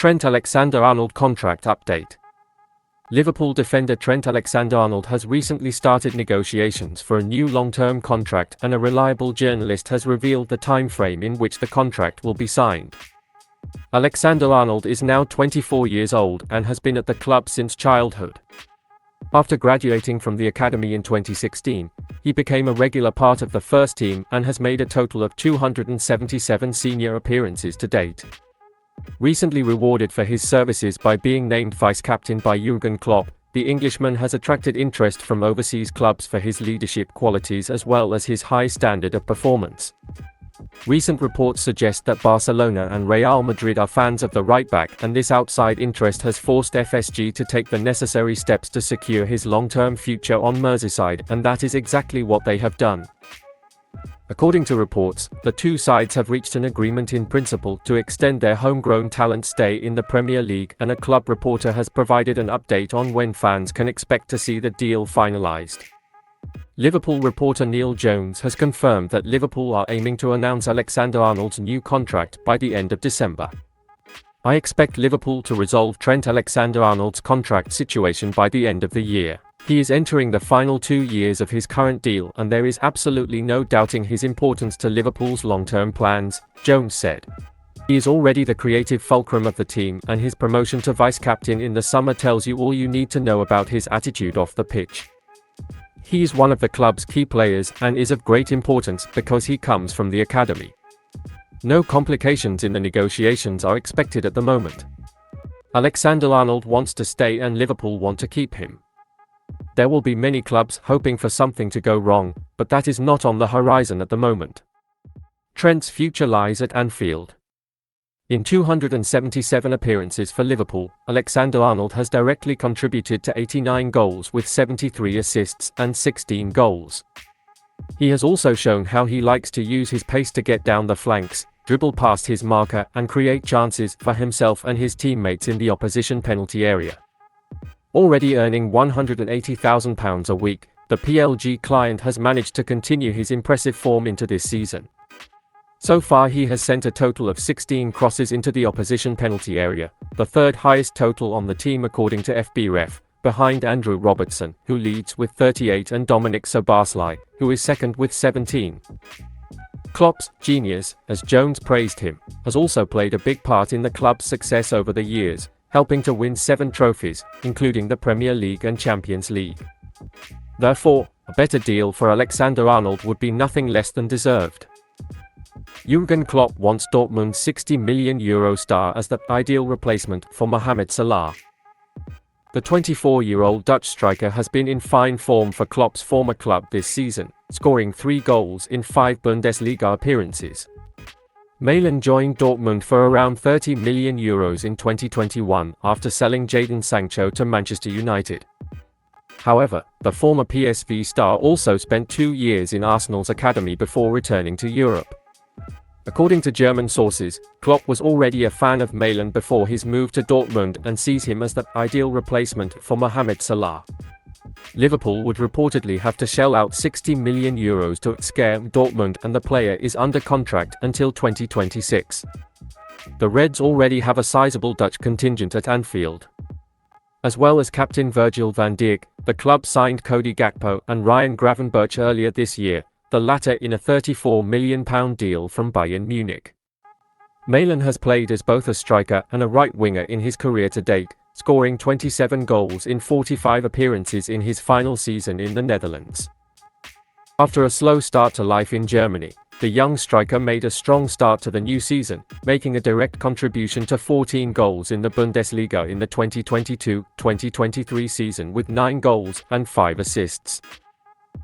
Trent Alexander-Arnold contract update. Liverpool defender Trent Alexander-Arnold has recently started negotiations for a new long-term contract, and a reliable journalist has revealed the time frame in which the contract will be signed. Alexander-Arnold is now 24 years old and has been at the club since childhood. After graduating from the academy in 2016, he became a regular part of the first team and has made a total of 277 senior appearances to date. Recently rewarded for his services by being named vice-captain by Jürgen Klopp, the Englishman has attracted interest from overseas clubs for his leadership qualities as well as his high standard of performance. Recent reports suggest that Barcelona and Real Madrid are fans of the right-back, and this outside interest has forced FSG to take the necessary steps to secure his long-term future on Merseyside, and that is exactly what they have done. According to reports, the two sides have reached an agreement in principle to extend their homegrown talent's stay in the Premier League, and a club reporter has provided an update on when fans can expect to see the deal finalised. Liverpool reporter Neil Jones has confirmed that Liverpool are aiming to announce Alexander-Arnold's new contract by the end of December. "I expect Liverpool to resolve Trent Alexander-Arnold's contract situation by the end of the year. He is entering the final 2 years of his current deal, and there is absolutely no doubting his importance to Liverpool's long-term plans," Jones said. "He is already the creative fulcrum of the team, and his promotion to vice-captain in the summer tells you all you need to know about his attitude off the pitch. He is one of the club's key players and is of great importance because he comes from the academy. No complications in the negotiations are expected at the moment. Alexander-Arnold wants to stay and Liverpool want to keep him. There will be many clubs hoping for something to go wrong, but that is not on the horizon at the moment. Trent's future lies at Anfield. In 277 appearances for Liverpool, Alexander-Arnold has directly contributed to 89 goals with 73 assists and 16 goals. He has also shown how he likes to use his pace to get down the flanks, dribble past his marker, and create chances for himself and his teammates in the opposition penalty area. Already earning £180,000 a week, the PLG client has managed to continue his impressive form into this season. So far he has sent a total of 16 crosses into the opposition penalty area, the third highest total on the team according to FBref, behind Andrew Robertson, who leads with 38, and Dominic Szoboszlai, who is second with 17. Klopp's genius, as Jones praised him, has also played a big part in the club's success over the years, helping to win 7 trophies, including the Premier League and Champions League. Therefore, a better deal for Alexander-Arnold would be nothing less than deserved. Jürgen Klopp wants Dortmund's €60 million star as the ideal replacement for Mohamed Salah. The 24-year-old Dutch striker has been in fine form for Klopp's former club this season, scoring 3 goals in 5 Bundesliga appearances. Milan joined Dortmund for around €30 million in 2021 after selling Jadon Sancho to Manchester United. However, the former PSV star also spent 2 years in Arsenal's academy before returning to Europe. According to German sources, Klopp was already a fan of Milan before his move to Dortmund and sees him as the ideal replacement for Mohamed Salah. Liverpool would reportedly have to shell out €60 million to scare Dortmund, and the player is under contract until 2026. The Reds already have a sizable Dutch contingent at Anfield. As well as captain Virgil van Dijk, the club signed Cody Gakpo and Ryan Gravenberch earlier this year, the latter in a £34 million deal from Bayern Munich. Milan has played as both a striker and a right winger in his career to date, scoring 27 goals in 45 appearances in his final season in the Netherlands. After a slow start to life in Germany, the young striker made a strong start to the new season, making a direct contribution to 14 goals in the Bundesliga in the 2022-2023 season with 9 goals and 5 assists.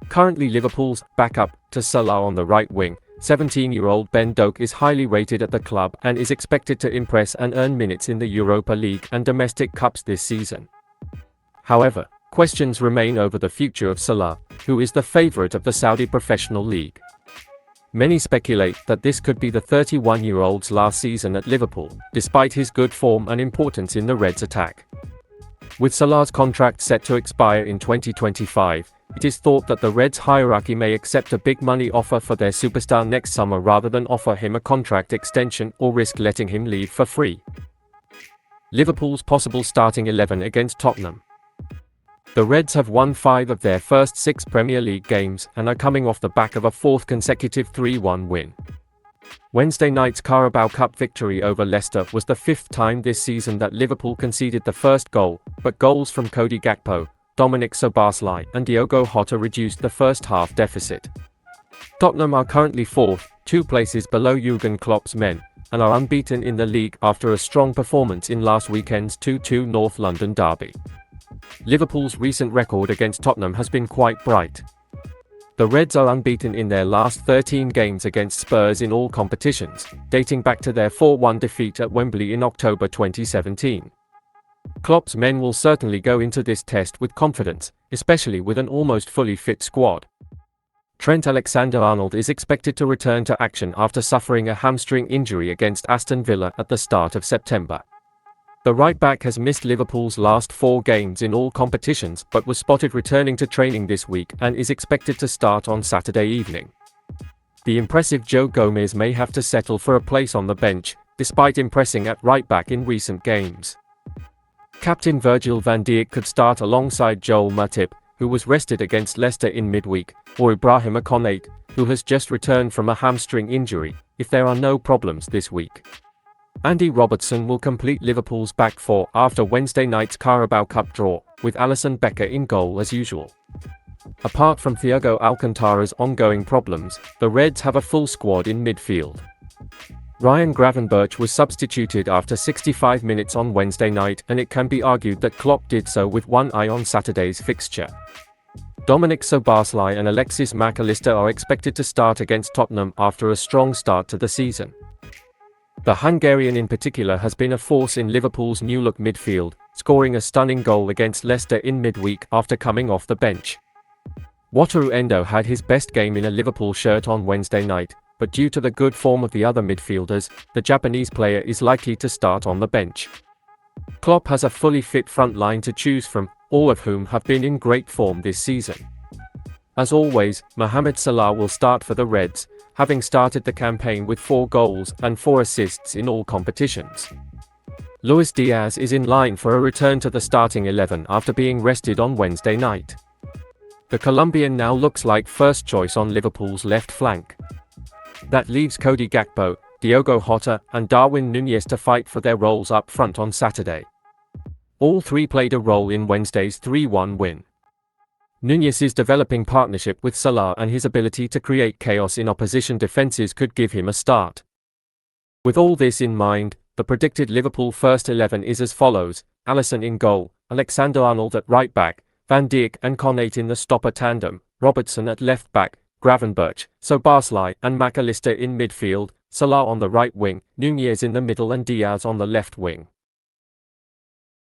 Currently Liverpool's backup to Salah on the right wing, 17-year-old Ben Doak is highly rated at the club and is expected to impress and earn minutes in the Europa League and domestic cups this season. However, questions remain over the future of Salah, who is the favourite of the Saudi Professional League. Many speculate that this could be the 31-year-old's last season at Liverpool, despite his good form and importance in the Reds' attack. With Salah's contract set to expire in 2025, it is thought that the Reds' hierarchy may accept a big money offer for their superstar next summer rather than offer him a contract extension or risk letting him leave for free. Liverpool's possible starting 11 against Tottenham. The Reds have won 5 of their first 6 Premier League games and are coming off the back of a 4th consecutive 3-1 win. Wednesday night's Carabao Cup victory over Leicester was the 5th time this season that Liverpool conceded the first goal, but goals from Cody Gakpo, Dominic Szoboszlai and Diogo Jota reduced the first half deficit. Tottenham are currently 4th, 2 places below Jürgen Klopp's men, and are unbeaten in the league after a strong performance in last weekend's 2-2 North London derby. Liverpool's recent record against Tottenham has been quite bright. The Reds are unbeaten in their last 13 games against Spurs in all competitions, dating back to their 4-1 defeat at Wembley in October 2017. Klopp's men will certainly go into this test with confidence, especially with an almost fully fit squad. Trent Alexander-Arnold is expected to return to action after suffering a hamstring injury against Aston Villa at the start of September. The right-back has missed Liverpool's last 4 games in all competitions but was spotted returning to training this week and is expected to start on Saturday evening. The impressive Joe Gomez may have to settle for a place on the bench, despite impressing at right-back in recent games. Captain Virgil van Dijk could start alongside Joel Matip, who was rested against Leicester in midweek, or Ibrahima Konate, who has just returned from a hamstring injury, if there are no problems this week. Andy Robertson will complete Liverpool's back 4 after Wednesday night's Carabao Cup draw, with Alisson Becker in goal as usual. Apart from Thiago Alcantara's ongoing problems, the Reds have a full squad in midfield. Ryan Gravenberch was substituted after 65 minutes on Wednesday night, and it can be argued that Klopp did so with one eye on Saturday's fixture. Dominic Szoboszlai and Alexis Mac Allister are expected to start against Tottenham after a strong start to the season. The Hungarian in particular has been a force in Liverpool's new-look midfield, scoring a stunning goal against Leicester in midweek after coming off the bench. Wataru Endo had his best game in a Liverpool shirt on Wednesday night, but due to the good form of the other midfielders, the Japanese player is likely to start on the bench. Klopp has a fully fit front line to choose from, all of whom have been in great form this season. As always, Mohamed Salah will start for the Reds, having started the campaign with 4 goals and 4 assists in all competitions. Luis Diaz is in line for a return to the starting 11 after being rested on Wednesday night. The Colombian now looks like first choice on Liverpool's left flank. That leaves Cody Gakpo, Diogo Jota and Darwin Núñez to fight for their roles up front on Saturday. All 3 played a role in Wednesday's 3-1 win. Núñez's developing partnership with Salah and his ability to create chaos in opposition defences could give him a start. With all this in mind, the predicted Liverpool first 11 is as follows: Alisson in goal, Alexander-Arnold at right back, Van Dijk and Konate in the stopper tandem, Robertson at left back, Gravenberch, Szoboszlai and Mac Allister in midfield, Salah on the right wing, Núñez in the middle and Diaz on the left wing.